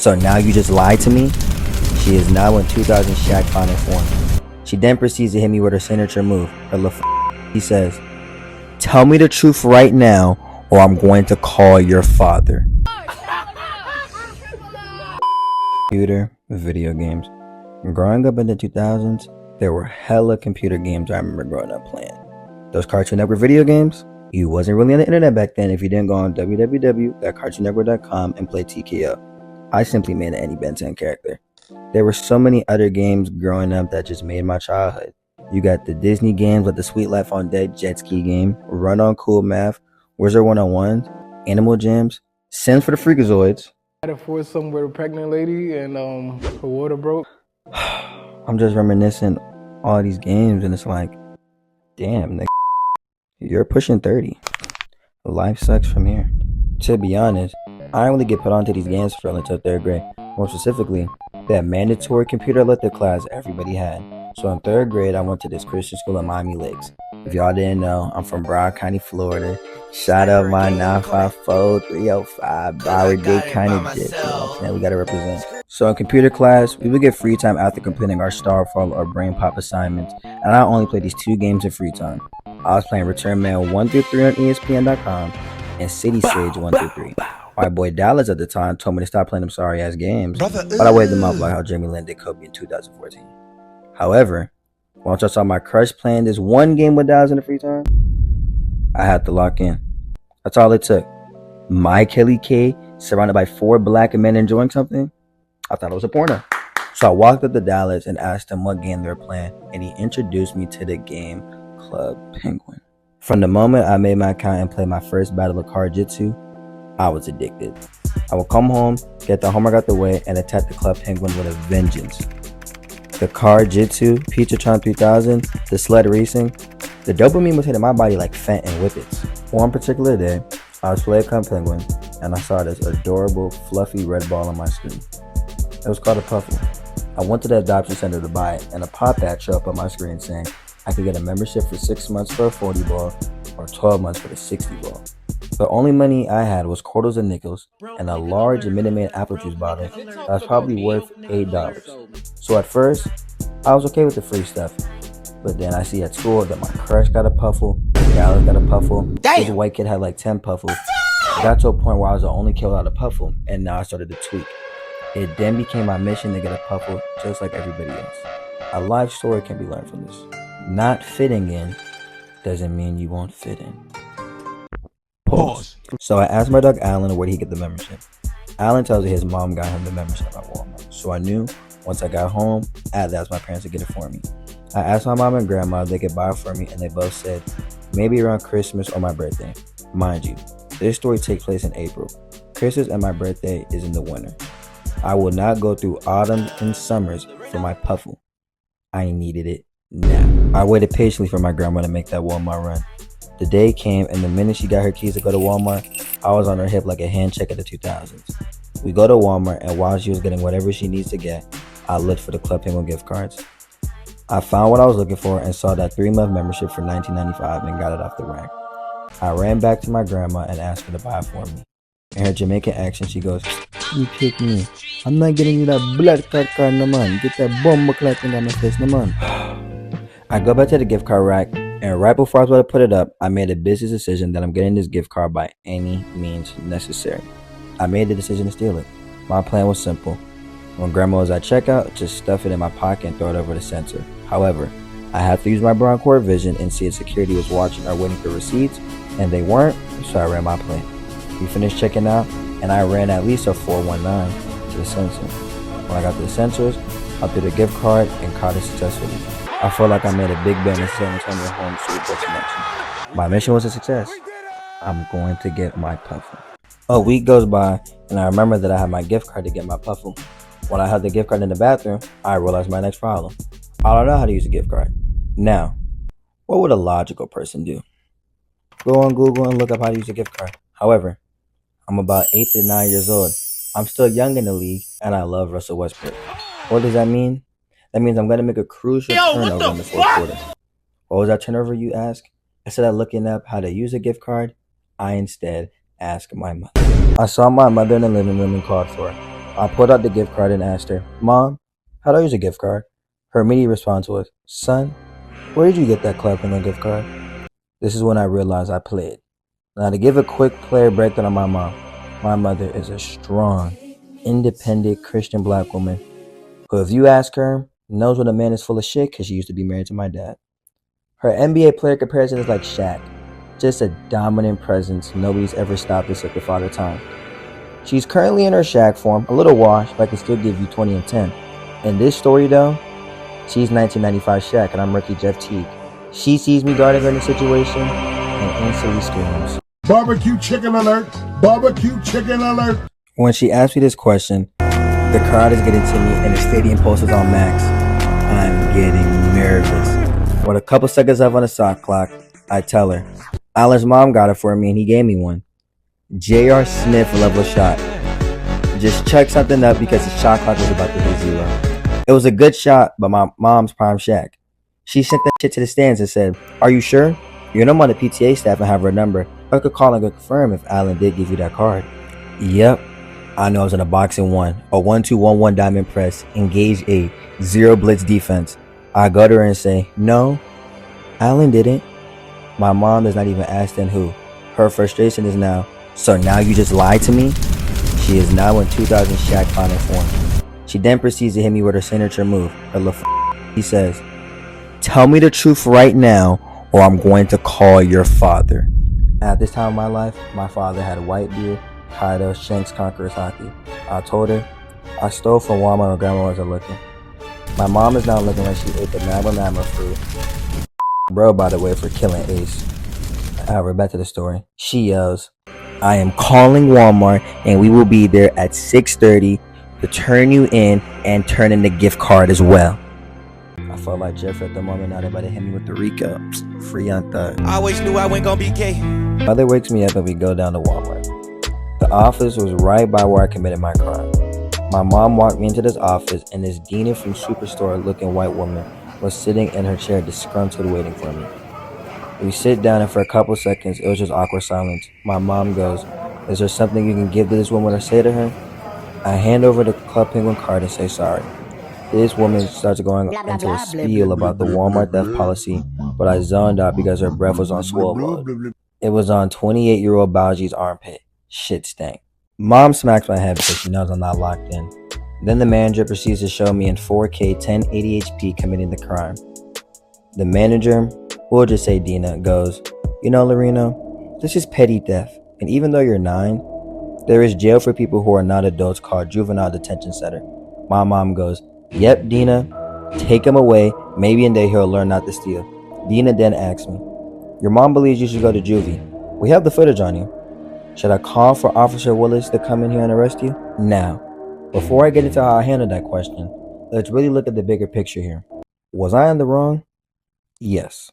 So now you just lied to me? She is now in 2000 Shaq Final form. She then proceeds to hit me with her signature move, her He says, "Tell me the truth right now, or I'm going to call your father." Computer video games. Growing up in the 2000s, there were hella computer games I remember growing up playing. Those Cartoon Network video games, you wasn't really on the internet back then if you didn't go on www.cartoonnetwork.com and play TKO. I simply made any Ben 10 character. There were so many other games growing up that just made my childhood. You got the Disney games like the Sweet Life on Deck jet ski game, Run on Cool Math, Wizard 101, Animal Jams, Sims for the Freakazoids. I had a foursome with a pregnant lady and her water broke. I'm just reminiscing all these games and it's like, damn, nigga, you're pushing 30. Life sucks from here. To be honest, I didn't really get put onto these games for until 3rd grade. More specifically, that mandatory computer elective class everybody had. So in 3rd grade, I went to this Christian school in Miami Lakes. If y'all didn't know, I'm from Broward County, Florida. Shout out my 954 305 Broward Day kind of dick. Yeah, we gotta represent. So in computer class, we would get free time after completing our Starfall or Brain Pop assignments. And I only played these 2 games in free time. I was playing Return Mail 1 through 3 on ESPN.com and City Stage 1 through 3. My boy Dallas at the time told me to stop playing them sorry ass games, but I waved them off like how Jamie Lynn did Kobe in 2014. However, once I saw my crush playing this one game with Dallas in the free time, I had to lock in. That's all it took. My Kelly K surrounded by 4 black men enjoying something? I thought it was a porno. So I walked up to Dallas and asked him what game they were playing, and he introduced me to the game Club Penguin. From the moment I made my account and played my first battle of Card Jitsu, I was addicted. I would come home, get the homework out the way, and attack the Club Penguin with a vengeance. The Card Jitsu, Peachotron 3000, the sled racing, the dopamine was hitting my body like Fenton Whippets. One particular day, I was playing Club Penguin, and I saw this adorable, fluffy red ball on my screen. It was called a puffle. I went to the adoption center to buy it, and a pop ad showed up on my screen saying I could get a membership for 6 months for a 40 ball or 12 months for the 60 ball. The only money I had was quarters and nickels and a large Minute Maid apple juice bottle that was probably worth $8. So at first, I was okay with the free stuff. But then I see at school that my crush got a puffle, Dallas got a puffle, this white kid had like 10 puffles. It got to a point where I was the only kid without a puffle, and now I started to tweak. It then became my mission to get a puffle just like everybody else. A life story can be learned from this. Not fitting in doesn't mean you won't fit in. Pause. So I asked my dog Alan where did he get the membership. Alan tells me his mom got him the membership at Walmart. So I knew once I got home, I had to ask my parents to get it for me. I asked my mom and grandma if they could buy it for me, and they both said maybe around Christmas or my birthday. Mind you, this story takes place in April. Christmas and my birthday is in the winter. I will not go through autumn and summers for my puffle. I needed it now. I waited patiently for my grandma to make that Walmart run. The day came, and the minute she got her keys to go to Walmart, I was on her hip like a hand check of the 2000s. We go to Walmart, and while she was getting whatever she needs to get, I looked for the Club Penguin gift cards. I found what I was looking for and saw that 3-month membership for $19.95 and got it off the rack. I ran back to my grandma and asked her to buy it for me. In her Jamaican accent, she goes, "You pick me. I'm not getting you that blood card no man. Get that bomb clot in my face no man." I go back to the gift card rack, and right before I was about to put it up, I made a business decision that I'm getting this gift card by any means necessary. I made the decision to steal it. My plan was simple. When grandma was at checkout, just stuff it in my pocket and throw it over the sensor. However, I had to use my Broncore vision and see if security was watching or waiting for receipts, and they weren't, so I ran my play. We finished checking out, and I ran at least a 419 to the sensor. When I got to the sensors, I threw the gift card and caught it successfully. I felt like I made a big bang in San Antonio home sweet destination. My mission was a success. I'm going to get my puffle. A week goes by, and I remember that I had my gift card to get my puffle. When I had the gift card in the bathroom, I realized my next problem. I don't know how to use a gift card. Now, what would a logical person do? Go on Google and look up how to use a gift card. However, I'm about 8 to 9 years old. I'm still young in the league, and I love Russell Westbrook. What does that mean? That means I'm going to make a crucial turnover in the 4th quarter. What was that turnover, you ask? Instead of looking up how to use a gift card, I instead asked my mother. I saw my mother in the living room and called for her. I pulled out the gift card and asked her, "Mom, how do I use a gift card?" Her immediate response was, "Son, where did you get that Club Penguin gift card?" This is when I realized I played. Now, to give a quick player breakdown on my mom, my mother is a strong, independent Christian black woman who, if you ask her, knows when a man is full of shit because she used to be married to my dad. Her NBA player comparison is like Shaq, just a dominant presence nobody's ever stopped except the Father Time. She's currently in her Shaq form, a little washed, but I can still give you 20 and 10. In this story though, she's 1995 Shaq and I'm rookie Jeff Teague. She sees me guarding her in the situation and instantly screams, "Barbecue chicken alert! Barbecue chicken alert!" When she asked me this question, the crowd is getting to me and the stadium post is on max. I'm getting nervous. With a couple seconds left on the shot clock, I tell her, Alan's mom got it for me and he gave me one. J.R. Smith level shot. Just check something up because the shot clock was about to hit 0. It was a good shot, but my mom's prime Shaq. She sent that shit to the stands and said, "Are you sure? You know I'm on the PTA staff and have her number. I could call and confirm if Alan did give you that card." Yep. I know I was in a boxing 1, a 1-2-1-1 diamond press, engage a 0 blitz defense. I go to her and say, "No, Alan didn't." My mom does not even ask then who. Her frustration is now, "So now you just lied to me?" She is now in 2000 Shaq final form. She then proceeds to hit me with her signature move, her He says, "Tell me the truth right now or I'm going to call your father." At this time of my life, my father had a white beard, Kaido, Shanks Conqueror's hockey. I told her, "I stole from Walmart when grandma wasn't looking." My mom is now looking like she ate the Mama food. Bro, by the way, for killing Ace. However, back to the story. She yells, "I am calling Walmart and we will be there at 6:30 to turn you in and turn in the gift card as well." I felt like Jeffrey at the moment. Now they about to hit me with the Rico. Free on thug. I always knew I wasn't gonna be gay. Mother wakes me up and we go down to Walmart. The office was right by where I committed my crime. My mom walked me into this office and this Dina from Superstore looking white woman was sitting in her chair disgruntled waiting for me. We sit down and for a couple seconds it was just awkward silence. My mom goes, "Is there something you can give to this woman or say to her?" I hand over the Club Penguin card and say sorry. This woman starts going into a spiel about the Walmart theft policy, but I zoned out because her breath was on swole mode. It was on 28-year-old Baoji's armpit. Shit stank. Mom smacks my head because she knows I'm not locked in. Then the manager proceeds to show me in 4K 1080 HP committing the crime. The manager, we'll just say Dina, goes, "You know, Loreno, this is petty theft, and even though you're 9, there is jail for people who are not adults called juvenile detention center." My mom goes, "Yep, Dina, take him away, maybe in there he'll learn not to steal." Dina then asks me, "Your mom believes you should go to juvie. We have the footage on you. Should I call for Officer Willis to come in here and arrest you?" Now, before I get into how I handled that question, let's really look at the bigger picture here. Was I in the wrong? Yes.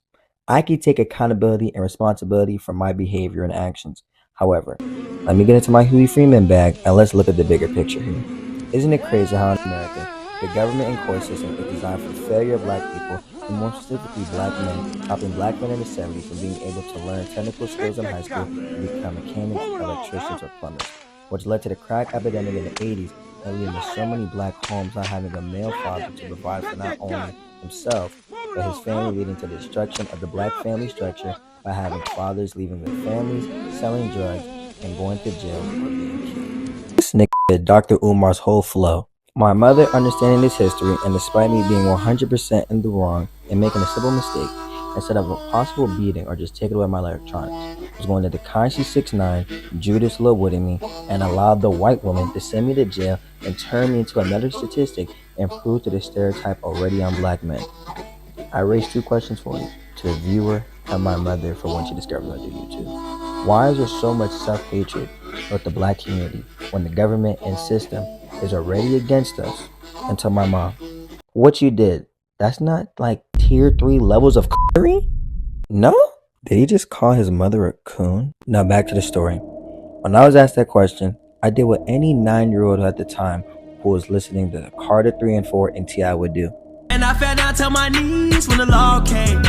I can take accountability and responsibility for my behavior and actions. However, let me get into my Huey Freeman bag and let's look at the bigger picture here. Isn't it crazy how in America, the government and court system is designed for the failure of black people, and more specifically black men, stopping black men in the 70s from being able to learn technical skills in high school and become mechanics, electricians, or plumbers, which led to the crack epidemic in the 80s and leading to so many black homes not having a male father to provide for not only himself, but his family, leading to the destruction of the black family structure by having fathers leaving their families, selling drugs, and going to jail or being killed. This nigga did Dr. Umar's whole flow. My mother, understanding this history, and despite me being 100% in the wrong and making a simple mistake, instead of a possible beating or just taking away my electronics, was going to the Kashi 6'9", Judas Lil with me, and allowed the white woman to send me to jail and turn me into another statistic and prove to the stereotype already on black men. I raised 2 questions for you, to the viewer and my mother for when she discovered I do YouTube. Why is there so much self-hatred with the black community when the government and system is already against us? And to my mom, what you did, that's not like tier 3 levels of c***ery? No? Did he just call his mother a coon? Now back to the story. When I was asked that question, I did what any 9-year-old at the time who was listening to Carter 3 and 4 and T.I. would do. And I fell down to my knees when the law came.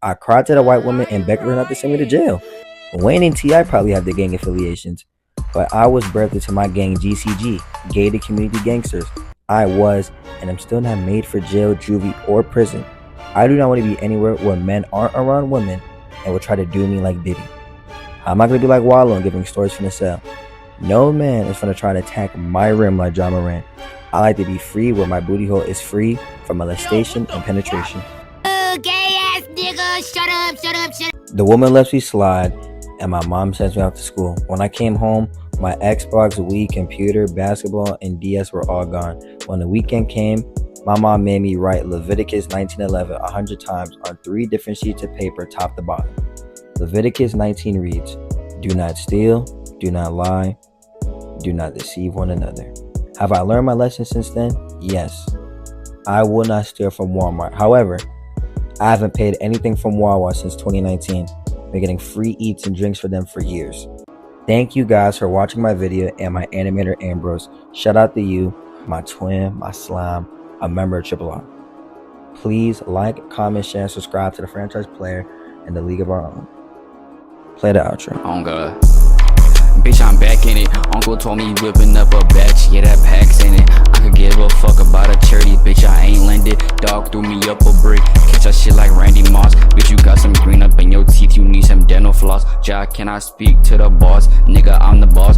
I cried to the white woman and begged her not to send me to jail. Wayne and T.I. probably have their gang affiliations. But I was birthed into my gang GCG, Gated Community Gangsters. I was, and I'm still not made for jail, juvie, or prison. I do not want to be anywhere where men aren't around women and will try to do me like Diddy. I'm not going to be like Wallow and giving stories from the cell. No man is going to try to attack my rim like John Moran. I like to be free where my booty hole is free from molestation and penetration. Gay ass nigga, shut up. The woman lets me slide, and my mom sends me off to school. When I came home, my Xbox, Wii, computer, basketball, and DS were all gone. When the weekend came, my mom made me write Leviticus 19:11 100 times on 3 different sheets of paper, top to bottom. Leviticus 19 reads, "Do not steal, do not lie, do not deceive one another." Have I learned my lesson since then? Yes. I will not steal from Walmart. However, I haven't paid anything from Wawa since 2019. Been getting free eats and drinks for them for years. Thank you guys for watching my video and my animator Ambros. Shout out to you, my twin, my slime, a member of Triple R. Please like, comment, share, and subscribe to the Franchise Player and the League of Our Own. Play the outro. Oh God. Bitch, I'm back in it. Uncle told me whipping up a batch. Yeah, that pack's in it. I could give a fuck about a charity. Bitch, I ain't lended. Dog threw me up a brick. Catch that shit like Randy Moss. Bitch, you got some green up in your teeth. You need some dental floss. Ja, can I speak to the boss? Nigga, I'm the boss.